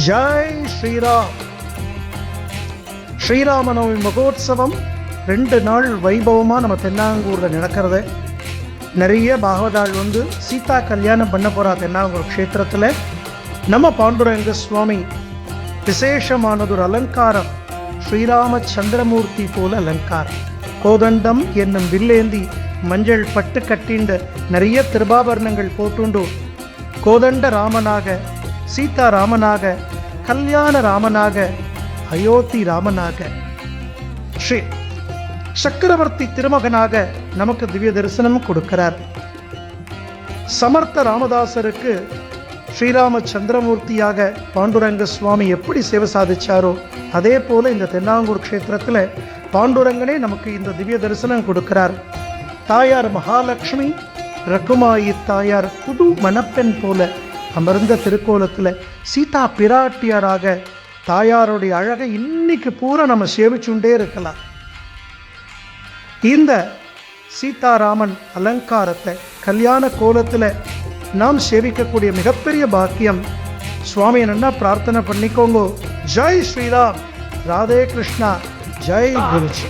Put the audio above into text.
ஜெய் ஸ்ரீராம். ஸ்ரீராமநவமி மகோத்சவம் 2 நாள் வைபவமாக நம்ம தென்னாங்கூரில் நடக்கிறது. நிறைய பாகவதாள் சீதா கல்யாணம் பண்ண போகிறா. தென்னாங்கூர் க்ஷேத்திரத்தில் நம்ம பாண்டுரங்க சுவாமி விசேஷமானதொரு அலங்காரம், ஸ்ரீராம சந்திரமூர்த்தி போல அலங்காரம். கோதண்டம் என்னும் வில்லேந்தி மஞ்சள் பட்டு கட்டிண்டு நிறைய திருபாபரணங்கள் போட்டுண்டு கோதண்ட ராமனாக, சீதா ராமனாக, கல்யாண ராமனாக, அயோத்தி ராமனாக, ஸ்ரீ சக்கரவர்த்தி திருமகனாக நமக்கு திவ்ய தரிசனம் கொடுக்கிறார். சமர்த்த ராமதாசருக்கு ஸ்ரீராம சந்திரமூர்த்தியாக பாண்டுரங்க சுவாமி எப்படி சேவை சாதிச்சாரோ அதே போல இந்த தென்னாங்கூர் க்ஷேத்திரத்தில் பாண்டுரங்கனே நமக்கு இந்த திவ்ய தரிசனம் கொடுக்கிறார். தாயார் மகாலட்சுமி, ரகுமாயி தாயார் புது மணப்பெண் போல அமர்ந்த திருக்கோலத்தில் சீதா பிராட்டியாராக தாயாருடைய அழகை இன்னைக்கு பூரா நம்ம சேவிச்சுண்டே இருக்கலாம். இந்த சீதாராமன் அலங்காரத்தை கல்யாண கோலத்தில் நாம் சேவிக்கக்கூடிய மிகப்பெரிய பாக்கியம். சுவாமி என்ன பிரார்த்தனை பண்ணிக்கோங்க. ஜெய் ஸ்ரீராம், ராதே கிருஷ்ணா, ஜெய் குருஜி.